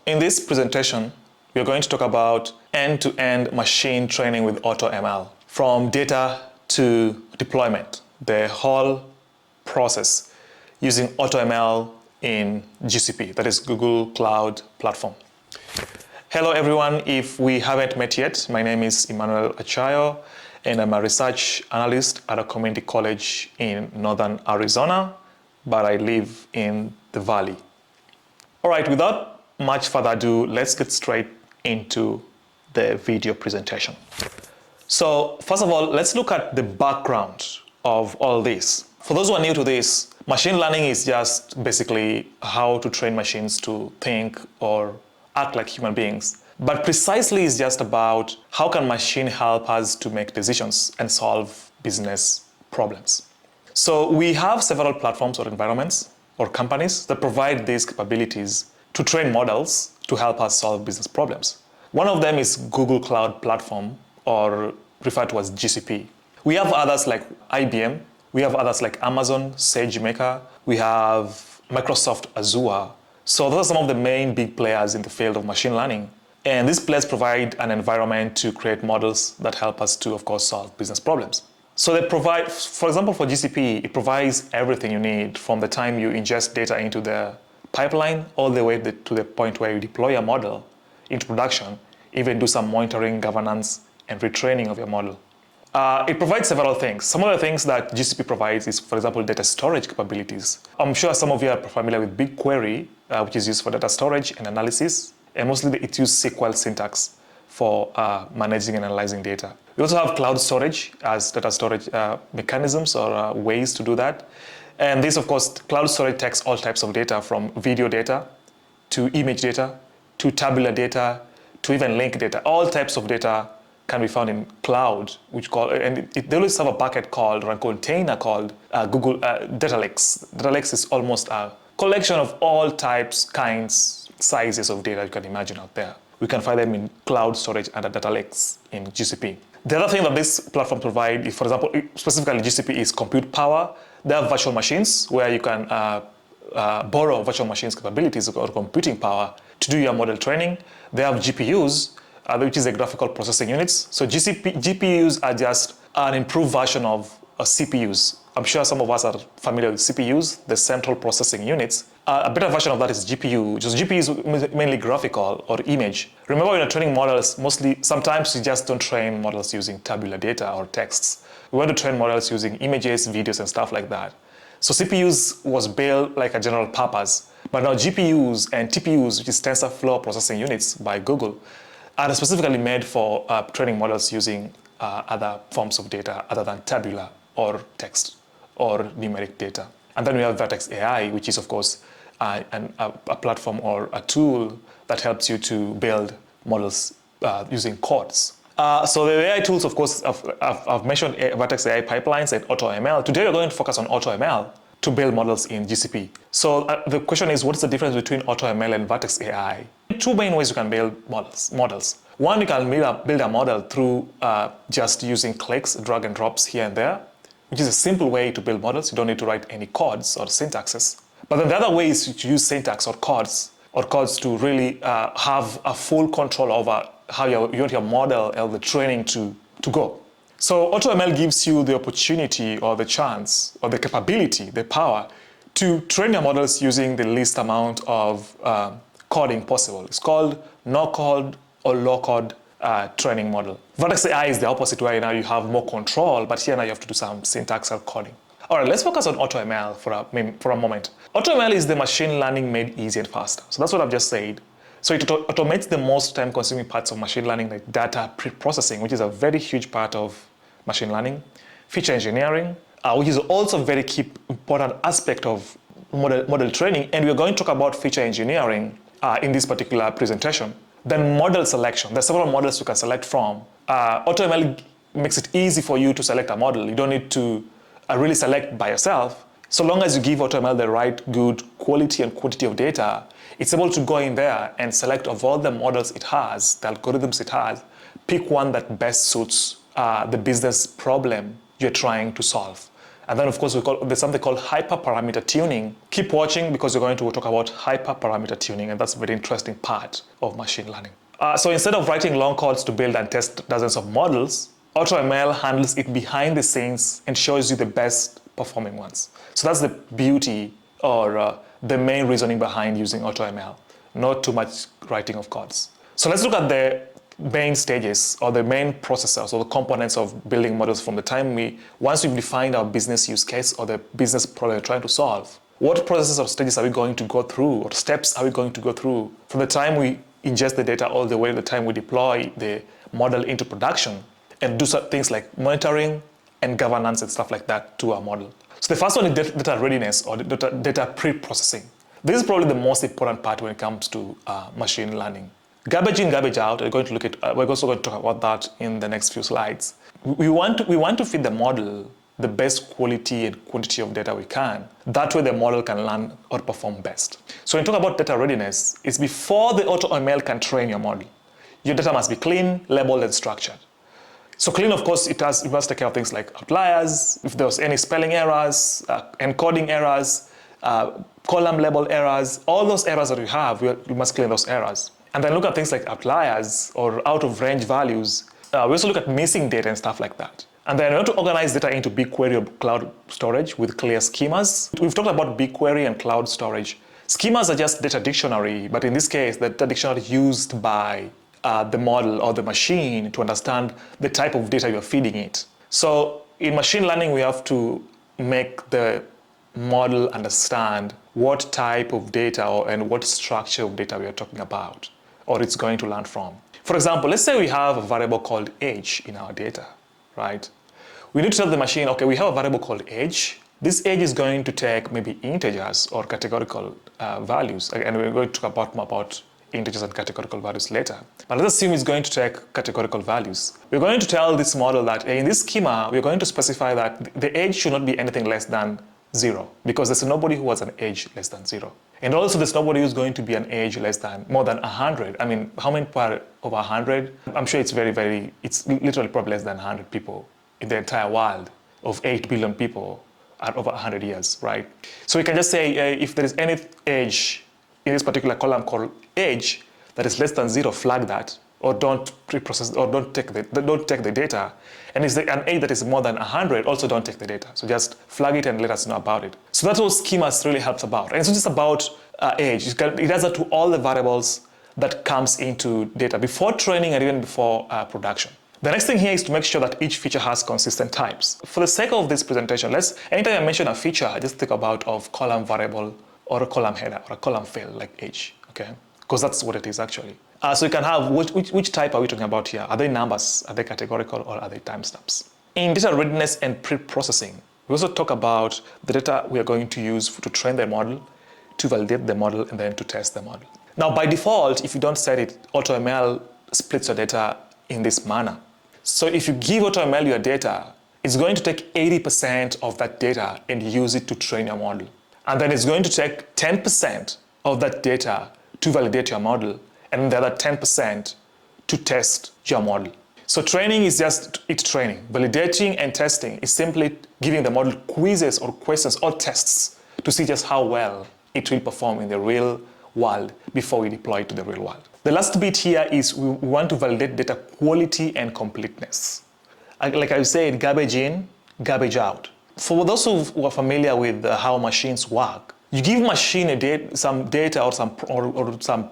In this presentation, we are going to talk about end-to-end machine training with AutoML, from data to deployment, the whole process using AutoML in GCP, that is Google Cloud Platform. Hello everyone, if we haven't met yet, my name is Emmanuel Achayo and I'm a research analyst at a community college in northern Arizona, but I live in the Valley. All right, without much further ado, let's get straight into the video presentation. So first of all, let's look at the background of all this. For those who are new to this, machine learning is just basically how to train machines to think or act like human beings. But precisely it's just about how can machine help us to make decisions and solve business problems. So we have several platforms or environments or companies that provide these capabilities to train models to help us solve business problems. One of them is Google Cloud Platform, or referred to as GCP. We have others like IBM, we have others like Amazon, SageMaker, we have Microsoft Azure. So those are some of the main big players in the field of machine learning. And these players provide an environment to create models that help us to, of course, solve business problems. So they provide, for example, for GCP, it provides everything you need from the time you ingest data into the pipeline all the way to the point where you deploy a model into production, even do some monitoring, governance, and retraining of your model. It provides several things. Some of the things that GCP provides is, for example, data storage capabilities. I'm sure some of you are familiar with BigQuery, which is used for data storage and analysis, and mostly it uses SQL syntax for managing and analyzing data. We also have cloud storage as data storage mechanisms or ways to do that. And this, of course, cloud storage takes all types of data, from video data to image data to tabular data to even link data. All types of data can be found in cloud, they always have a bucket called, or a container called Google Data Lakes. Data Lakes is almost a collection of all types, kinds, sizes of data you can imagine out there. We can find them in cloud storage and data lakes in GCP. The other thing that this platform provides is, for example, specifically GCP, is compute power. They have virtual machines where you can borrow virtual machines capabilities or computing power to do your model training. They have GPUs, which is a graphical processing units. So GPUs are just an improved version of CPUs. I'm sure some of us are familiar with CPUs, the central processing units. A better version of that is GPU. Just GPU is mainly graphical or image. Remember, when you're training models, sometimes you just don't train models using tabular data or texts. We want to train models using images, videos, and stuff like that. So CPUs was built like a general purpose, but now GPUs and TPUs, which is TensorFlow processing units by Google, are specifically made for training models using other forms of data other than tabular or text or numeric data. And then we have Vertex AI, which is, of course, a platform or a tool that helps you to build models using codes. So the AI tools, of course, I've mentioned Vertex AI pipelines and AutoML. Today we're going to focus on AutoML to build models in GCP. So the question is, what's the difference between AutoML and Vertex AI? Two main ways you can build models. One, you can build a model through just using clicks, drag and drops here and there, which is a simple way to build models. You don't need to write any codes or syntaxes. But then the other way is to use syntax or codes to really have a full control over how you want your model or the training to go. So AutoML gives you the opportunity or the chance or the capability, the power to train your models using the least amount of coding possible. It's called no-code or low-code training model. Vertex AI is the opposite, where now you have more control, but here now you have to do some syntax or coding. All right, let's focus on AutoML for a moment. AutoML is the machine learning made easy and faster. So that's what I've just said. So it automates the most time-consuming parts of machine learning, like data pre-processing, which is a very huge part of machine learning, feature engineering, which is also a very key important aspect of model training. And we're going to talk about feature engineering in this particular presentation. Then model selection. There's several models you can select from. AutoML makes it easy for you to select a model. You don't need to really select by yourself. So long as you give AutoML the right good quality and quantity of data, it's able to go in there and select of all the models it has, the algorithms it has, pick one that best suits the business problem you're trying to solve. And then, of course, there's something called hyperparameter tuning. Keep watching because we're going to talk about hyperparameter tuning, and that's a very interesting part of machine learning. So instead of writing long codes to build and test dozens of models, AutoML handles it behind the scenes and shows you the best performing ones. So that's the beauty or the main reasoning behind using AutoML, not too much writing of codes. So let's look at the main stages or the main processes or the components of building models from the time once we've defined our business use case or the business problem we're trying to solve. What processes or stages are we going to go through, or steps are we going to go through from the time we ingest the data all the way to the time we deploy the model into production and do some things like monitoring and governance and stuff like that to our model. So the first one is data readiness or data pre-processing. This is probably the most important part when it comes to machine learning. Garbage in, garbage out. We're also going to talk about that in the next few slides. We want to feed the model the best quality and quantity of data we can. That way the model can learn or perform best. So when you talk about data readiness, it's before the AutoML can train your model. Your data must be clean, labeled, and structured. So clean, of course, it must take care of things like outliers, if there's any spelling errors, encoding errors, column label errors, all those errors that you have, you must clean those errors. And then look at things like outliers or out of range values. We also look at missing data and stuff like that. And then we want to organize data into BigQuery or cloud storage with clear schemas. We've talked about BigQuery and cloud storage. Schemas are just data dictionary, but in this case, the data dictionary is used by the model or the machine to understand the type of data you're feeding it. So in machine learning, we have to make the model understand what type of data and what structure of data we are talking about, or it's going to learn from. For example, let's say we have a variable called age in our data, right? We need to tell the machine, okay, we have a variable called age. This age is going to take maybe integers or categorical values, and we're going to talk more about integers and categorical values later. But let's assume it's going to take categorical values. We're going to tell this model that in this schema, we're going to specify that the age should not be anything less than 0, because there's nobody who has an age less than 0. And also there's nobody who's going to be an age more than 100. I mean, how many per over 100? I'm sure it's it's literally probably less than 100 people in the entire world of 8 billion people are over 100 years, right? So we can just say if there is any age in this particular column called age that is less than 0, flag that, or don't pre-process, or don't take the data. And if an age that is more than 100, also don't take the data. So just flag it and let us know about it. So that's what schemas really helps about. And it's not just about age. It does that to all the variables that comes into data before training and even before production. The next thing here is to make sure that each feature has consistent types. For the sake of this presentation, anytime I mention a feature, just think about of column variable or a column header or a column field like age, okay? Because that's what it is actually. So you can have, which type are we talking about here? Are they numbers, are they categorical, or are they timestamps? In data readiness and pre-processing, we also talk about the data we are going to use to train the model, to validate the model, and then to test the model. Now, by default, if you don't set it, AutoML splits your data in this manner. So if you give AutoML your data, it's going to take 80% of that data and use it to train your model. And then it's going to take 10% of that data to validate your model, and the other 10% to test your model. So training is just training. Validating and testing is simply giving the model quizzes or questions or tests to see just how well it will perform in the real world before we deploy it to the real world. The last bit here is we want to validate data quality and completeness. Like I said, garbage in, garbage out. For those who are familiar with how machines work, you give machine some data or some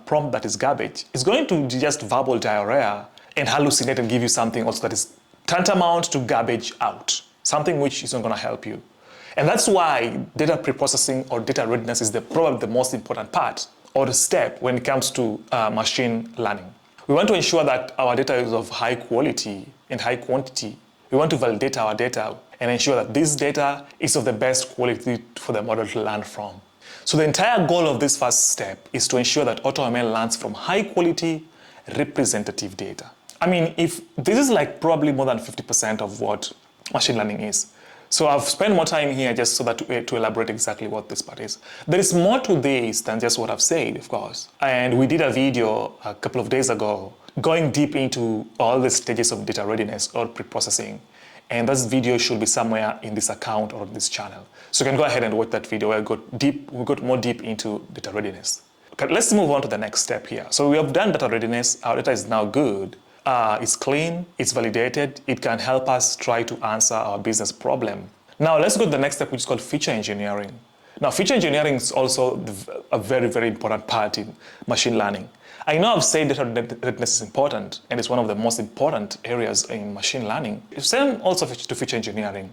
prompt that is garbage, it's going to just verbal diarrhea and hallucinate and give you something also that is tantamount to garbage out, something which is not going to help you. And that's why data preprocessing or data readiness is probably the most important part or the step when it comes to machine learning. We want to ensure that our data is of high quality and high quantity. We want to validate our data and ensure that this data is of the best quality for the model to learn from. So the entire goal of this first step is to ensure that AutoML learns from high quality representative data. I mean, if this is like probably more than 50% of what machine learning is. So I've spent more time here just so that to elaborate exactly what this part is. There is more to this than just what I've said, of course. And we did a video a couple of days ago going deep into all the stages of data readiness or pre-processing And this video should be somewhere in this account or this channel. So you can go ahead and watch that video. We got more deep into data readiness. Okay, let's move on to the next step here. So we have done data readiness. Our data is now good. It's clean, it's validated. It can help us try to answer our business problem. Now let's go to the next step, which is called feature engineering. Now, feature engineering is also a very, very important part in machine learning. I know I've said data readiness is important, and it's one of the most important areas in machine learning. Same also to feature engineering.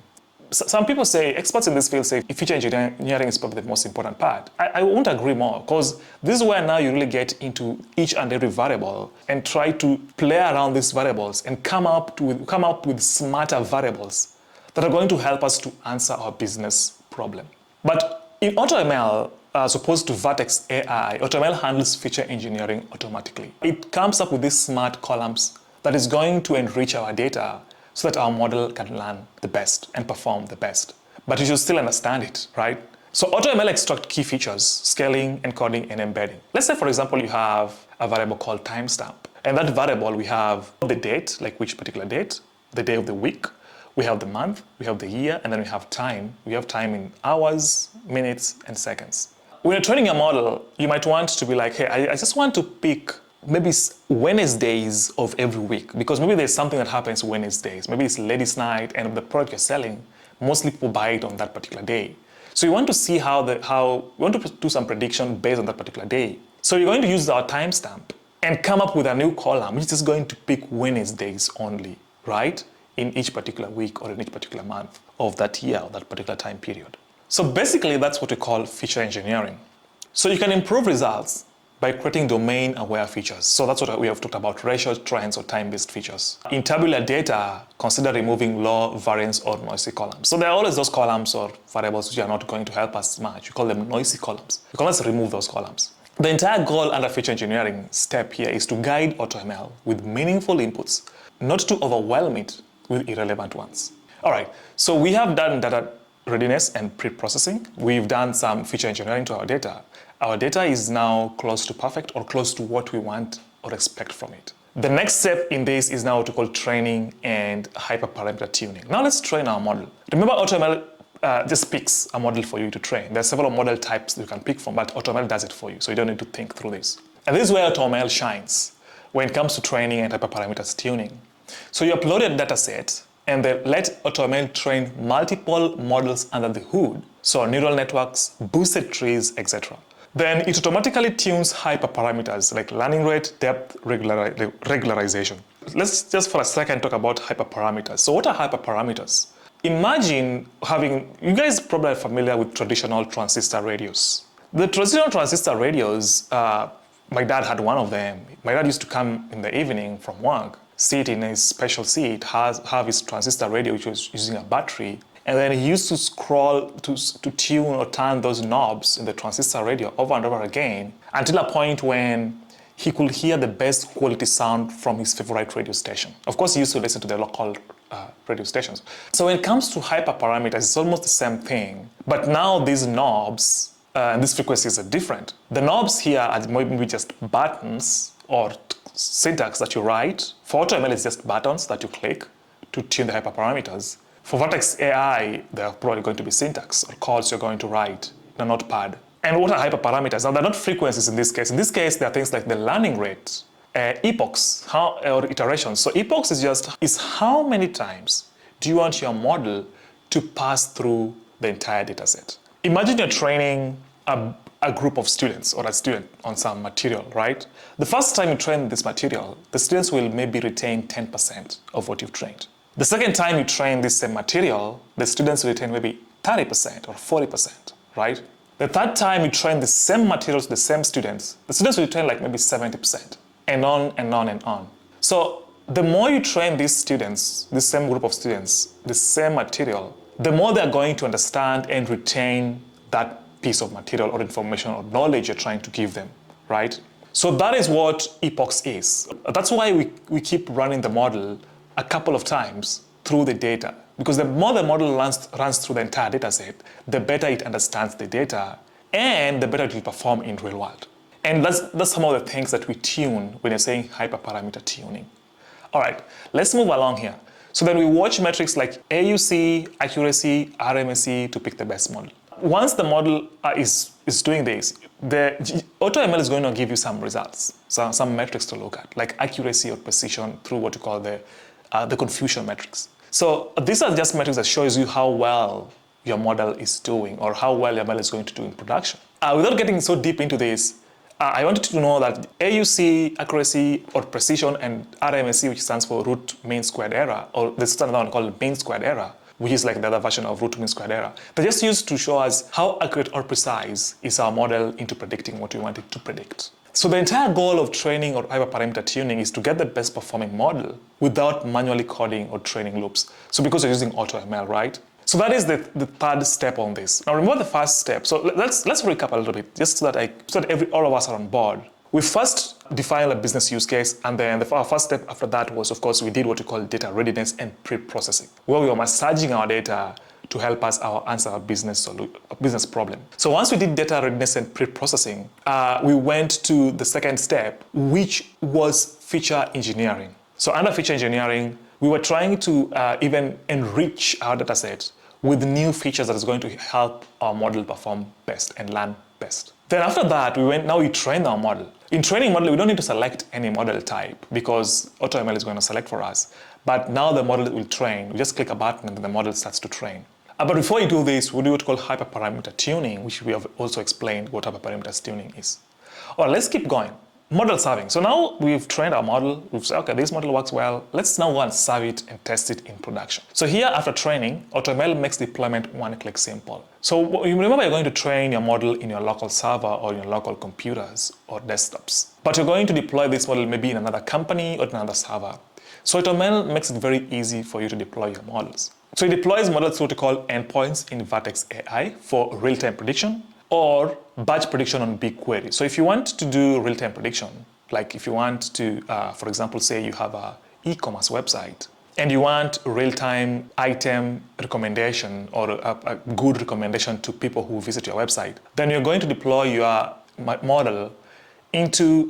Some people say, experts in this field say feature engineering is probably the most important part. I won't agree more, because this is where now you really get into each and every variable and try to play around these variables and come up with smarter variables that are going to help us to answer our business problem. But in AutoML, as opposed to Vertex AI, AutoML handles feature engineering automatically. It comes up with these smart columns that is going to enrich our data so that our model can learn the best and perform the best. But you should still understand it, right? So AutoML extracts key features, scaling, encoding, and embedding. Let's say, for example, you have a variable called timestamp. And that variable, we have the date, like which particular date, the day of the week, we have the month, we have the year, and then we have time. We have time in hours, minutes, and seconds. When you're training a model, you might want to be like, hey, I just want to pick maybe Wednesdays of every week, because maybe there's something that happens Wednesdays. Maybe it's ladies' night, and the product you're selling, mostly people buy it on that particular day. So you want to see you want to do some prediction based on that particular day. So you're going to use our timestamp and come up with a new column, which is going to pick Wednesdays only, right? In each particular week or in each particular month of that year or that particular time period. So basically, that's what we call feature engineering. So you can improve results by creating domain-aware features. So that's what we have talked about, ratio, trends, or time-based features. In tabular data, consider removing low variance or noisy columns. So there are always those columns or variables which are not going to help us much. We call them noisy columns. You can always remove those columns. The entire goal under feature engineering step here is to guide AutoML with meaningful inputs, not to overwhelm it with irrelevant ones. All right, so we have done data readiness and pre-processing. We've done some feature engineering to our data. Our data is now close to perfect or close to what we want or expect from it. The next step in this is now what we call training and hyperparameter tuning. Now let's train our model. Remember, AutoML just picks a model for you to train. There are several model types you can pick from, but AutoML does it for you, so you don't need to think through this. And this is where AutoML shines when it comes to training and hyperparameters tuning. So you upload a data set and then let AutoML train multiple models under the hood. So neural networks, boosted trees, etc. Then it automatically tunes hyperparameters like learning rate, depth, regularization. Let's just for a second talk about hyperparameters. So what are hyperparameters? Imagine you guys probably are familiar with traditional transistor radios. The traditional transistor radios, my dad had one of them. My dad used to come in the evening from work, sit in his special seat, have his transistor radio, which was using a battery, and then he used to scroll to tune or turn those knobs in the transistor radio over and over again until a point when he could hear the best quality sound from his favorite radio station. Of course, he used to listen to the local radio stations. So when it comes to hyperparameters, it's almost the same thing, but now these knobs and these frequencies are different. The knobs here are maybe just buttons or syntax that you write. For AutoML, it's just buttons that you click to tune the hyperparameters. For Vertex AI, they're probably going to be syntax or codes you're going to write in a notepad. And what are hyperparameters? Now, they're not frequencies in this case. In this case, there are things like the learning rate, epochs, or iterations. So epochs is how many times do you want your model to pass through the entire data set. Imagine you're training a group of students or a student on some material, right? The first time you train this material, the students will maybe retain 10% of what you've trained. The second time you train this same material, the students will retain maybe 30% or 40%, right? The third time you train the same materials to the same students, the students will retain like maybe 70%, and on and on and on. So the more you train these students, this same group of students, the same material, the more they're going to understand and retain that piece of material or information or knowledge you're trying to give them, right? So that is what epochs is. That's why we keep running the model a couple of times through the data, because the more the model runs through the entire data set, the better it understands the data and the better it will perform in real world. And that's some of the things that we tune when you're saying hyperparameter tuning. All right, let's move along here. So then we watch metrics like AUC, accuracy, RMSE to pick the best model. Once the model is doing this, the AutoML is going to give you some results, some metrics to look at, like accuracy or precision through what you call the confusion metrics. So these are just metrics that shows you how well your model is doing or how well your model is going to do in production. Without getting so deep into this, I wanted to know that AUC, accuracy or precision, and RMSE, which stands for root mean squared error, or there's another one called mean squared error, which is like the other version of root mean squared error. They're just used to show us how accurate or precise is our model into predicting what we want it to predict. So the entire goal of training or hyperparameter tuning is to get the best performing model without manually coding or training loops. So because you're using AutoML, right? So that is the third step on this. Now remember the first step. So let's recap a little bit, just so that all of us are on board. We first defined a business use case, and then our first step after that was, of course, we did what we call data readiness and pre-processing, where we were massaging our data to help us answer our business problem. So once we did data readiness and pre-processing, we went to the second step, which was feature engineering. So under feature engineering, we were trying to even enrich our data set with new features that is going to help our model perform best and learn best. Then after that, we trained our model. In training model, we don't need to select any model type because AutoML is going to select for us. But now the model will train. We just click a button and then the model starts to train. But before you do this, we do what we call hyperparameter tuning, which we have also explained what hyperparameter tuning is. All right, let's keep going. Model serving. So now we've trained our model. We've said, okay, this model works well. Let's now go and serve it and test it in production. So here, after training, AutoML makes deployment one-click simple. So you remember you're going to train your model in your local server or your local computers or desktops. But you're going to deploy this model maybe in another company or another server. So AutoML makes it very easy for you to deploy your models. So it deploys models through what we call endpoints in Vertex AI for real-time prediction, or batch prediction on BigQuery. So if you want to do real-time prediction, like if you want to, for example, say you have an e-commerce website and you want real-time item recommendation or a good recommendation to people who visit your website, then you're going to deploy your model into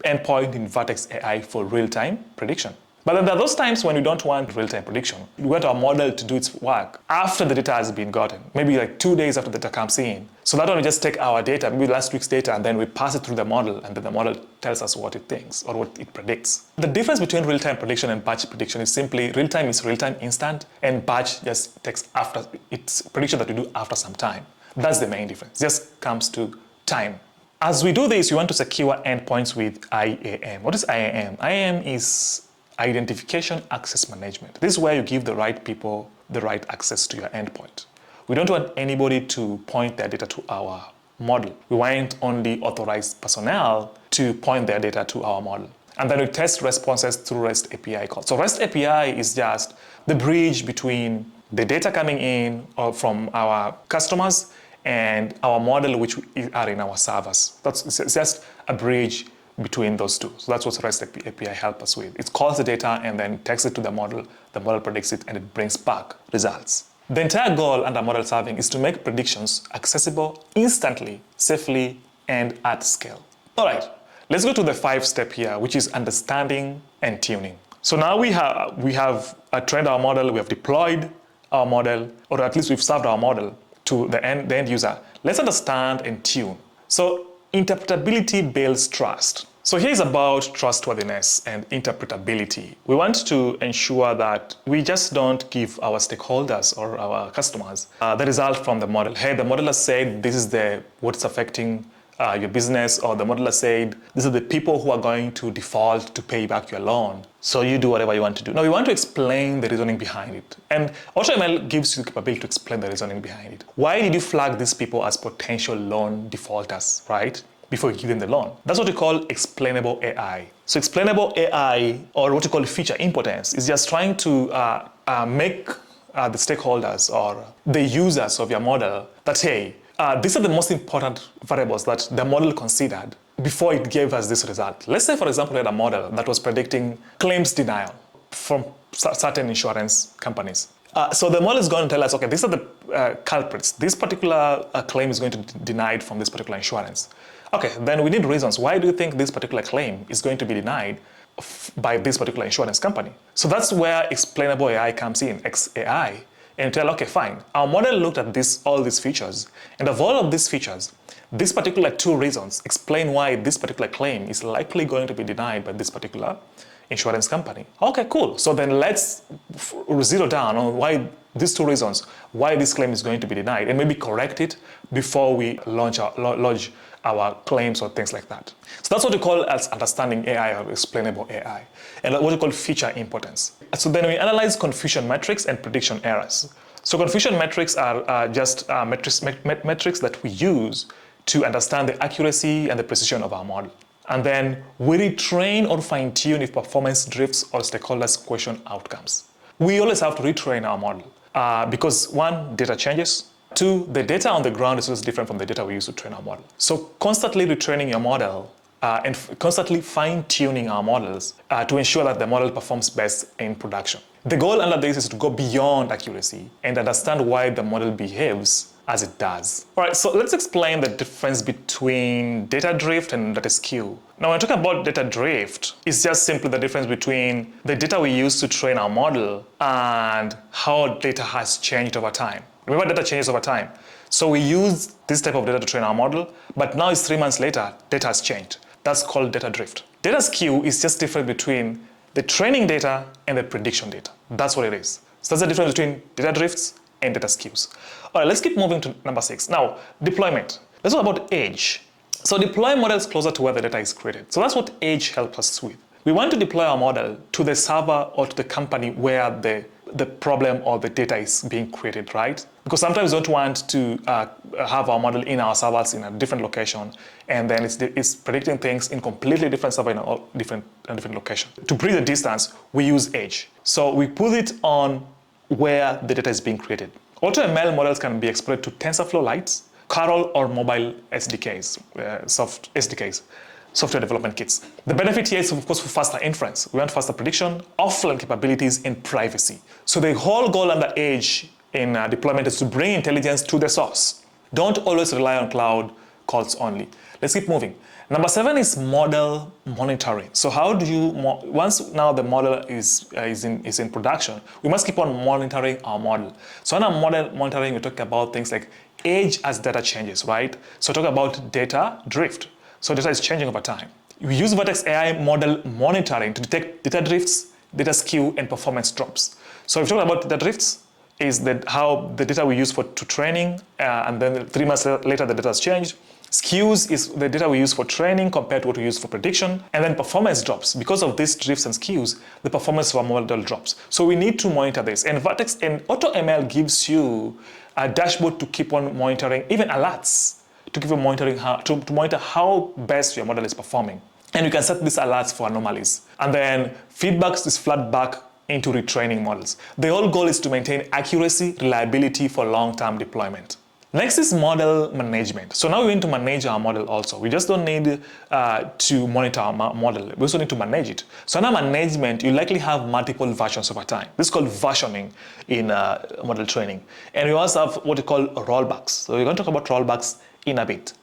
endpoint in Vertex AI for real-time prediction. But then there are those times when we don't want real-time prediction. We want our model to do its work after the data has been gotten, maybe like 2 days after the data comes in. So that one we just take our data, maybe last week's data, and then we pass it through the model, and then the model tells us what it thinks or what it predicts. The difference between real-time prediction and batch prediction is simply real-time is real-time instant, and batch just takes after, it's prediction that we do after some time. That's the main difference. It just comes to time. As we do this, we want to secure endpoints with IAM. What is IAM? IAM is Identification Access Management. This is where you give the right people the right access to your endpoint. We don't want anybody to point their data to our model. We want only authorized personnel to point their data to our model. And then we test responses through REST API calls. So REST API is just the bridge between the data coming in from our customers and our model, which are in our servers. It's just a bridge between those two. So that's what REST API helps us with. It calls the data and then takes it to the model predicts it, and it brings back results. The entire goal under model serving is to make predictions accessible instantly, safely, and at scale. All right, let's go to the 5th step here, which is understanding and tuning. So now we have trained our model, we have deployed our model, or at least we've served our model to the end user. Let's understand and tune. So interpretability builds trust. So here's about trustworthiness and interpretability. We want to ensure that we just don't give our stakeholders or our customers the result from the model. Hey, the model has said this is what's affecting your business, or the model has said these are the people who are going to default to pay back your loan. So you do whatever you want to do. Now we want to explain the reasoning behind it. And AutoML gives you the capability to explain the reasoning behind it. Why did you flag these people as potential loan defaulters, right? Before you give them the loan. That's what we call explainable AI. So explainable AI, or what we call feature importance, is just trying to make the stakeholders or the users of your model that, hey, these are the most important variables that the model considered before it gave us this result. Let's say, for example, we had a model that was predicting claims denial from certain insurance companies. So the model is going to tell us, okay, these are the culprits. This particular claim is going to be denied from this particular insurance. Okay, then we need reasons. Why do you think this particular claim is going to be denied? by this particular insurance company. So that's where explainable AI comes in, XAI, and tell, okay, fine. Our model looked at all these features, and of all of these features, these particular 2 reasons explain why this particular claim is likely going to be denied by this particular insurance company. Okay, cool. So then let's zero down on why these 2 reasons, why this claim is going to be denied, and maybe correct it before we lodge our claims or things like that. So that's what we call as understanding AI or explainable AI, and what we call feature importance. So then we analyze confusion metrics and prediction errors. So confusion metrics are just metrics that we use to understand the accuracy and the precision of our model. And then we retrain or fine-tune if performance drifts or stakeholders question outcomes. We always have to retrain our model because 1, data changes. 2, the data on the ground is always different from the data we use to train our model. So constantly retraining your model and constantly fine-tuning our models to ensure that the model performs best in production. The goal under this is to go beyond accuracy and understand why the model behaves as it does. All right, so let's explain the difference between data drift and data skew. Now, when I talk about data drift, it's just simply the difference between the data we use to train our model and how data has changed over time. Remember, data changes over time. So we use this type of data to train our model, but now it's 3 months later, data has changed. That's called data drift. Data skew is just different between the training data and the prediction data. That's what it is. So that's the difference between data drifts and data skews. All right, let's keep moving to number 6. Now, deployment. Let's talk about edge. So deploy models closer to where the data is created. So that's what edge helps us with. We want to deploy our model to the server or to the company where the problem or the data is being created, right? Because sometimes we don't want to have our model in our servers in a different location, and then it's predicting things in completely different server in a different location. To bridge the distance, we use edge. So we put it on where the data is being created. AutoML models can be exported to TensorFlow Lites, Carol, or mobile SDKs, software development kits. The benefit here is, of course, for faster inference. We want faster prediction, offline capabilities, and privacy. So the whole goal under edge in deployment is to bring intelligence to the source. Don't always rely on cloud calls only. Let's keep moving. Number 7 is model monitoring. So how do you, once now the model is in production, we must keep on monitoring our model. So in our model monitoring, we talk about things like age as data changes, right? So talk about data drift. So data is changing over time. We use Vertex AI model monitoring to detect data drifts, data skew, and performance drops. So if you talk about data drifts, is that how the data we use to training, and then 3 months later the data has changed. Skews is the data we use for training compared to what we use for prediction, and then performance drops. Because of these drifts and skews, the performance of our model drops. So we need to monitor this. And Vertex and AutoML gives you a dashboard to keep on monitoring, even alerts, to keep on monitoring to monitor how best your model is performing. And you can set these alerts for anomalies. And then feedback is fed back into retraining models. The whole goal is to maintain accuracy, reliability for long-term deployment. Next is model management. So now we need to manage our model also. We just don't need to monitor our model. We also need to manage it. So now management, you likely have multiple versions over time. This is called versioning in model training. And we also have what we call rollbacks. So we're going to talk about rollbacks in a bit.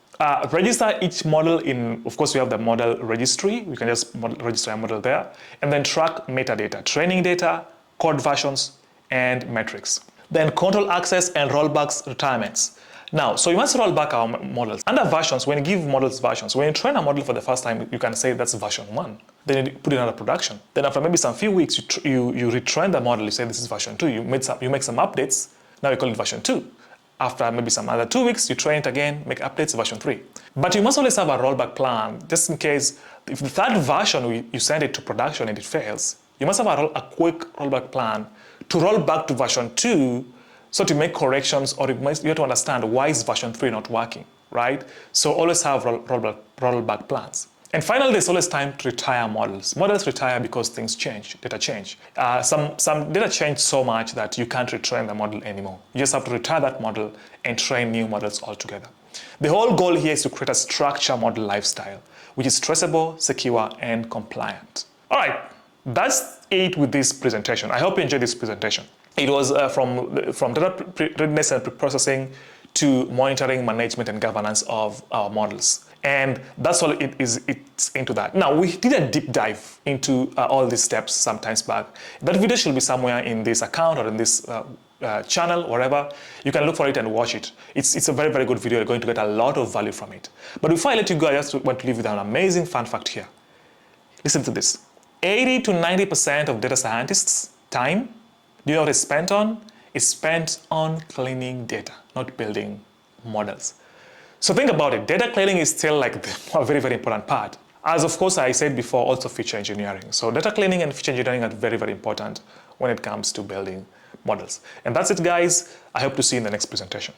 Register each model in, of course, we have the model registry. We can just register a model there. And then track metadata, training data, code versions, and metrics. Then control access and rollbacks retirements. Now, so you must roll back our models. Under versions, when you give models versions, when you train a model for the first time, you can say that's version 1. Then you put it under production. Then after maybe some few weeks, you retrain the model, you say this is version 2. You make some updates, now you call it version 2. After maybe some other 2 weeks, you train it again, make updates, version 3. But you must always have a rollback plan, just in case if the third version, you send it to production and it fails, you must have a quick rollback plan to roll back to version 2, so to make corrections, or you have to understand why is version 3 not working, right? So always have rollback plans. And finally, there's always time to retire models. Models retire because things change, data change. Some data change so much that you can't retrain the model anymore. You just have to retire that model and train new models altogether. The whole goal here is to create a structured model lifestyle, which is traceable, secure, and compliant. All right, that's it with this presentation. I hope you enjoyed this presentation. It was from data readiness and preprocessing to monitoring, management, and governance of our models. And that's all it's into that. Now, we did a deep dive into all these steps some times back. That video should be somewhere in this account or in this channel, wherever. You can look for it and watch it. It's a very, very good video. You're going to get a lot of value from it. But before I let you go, I just want to leave you with an amazing fun fact here. Listen to this. 80 to 90% of data scientists' time, do you know what it's spent on? It's spent on cleaning data, not building models. So think about it. Data cleaning is still like a very, very important part. As of course I said before, also feature engineering. So data cleaning and feature engineering are very, very important when it comes to building models. And that's it, guys. I hope to see you in the next presentation.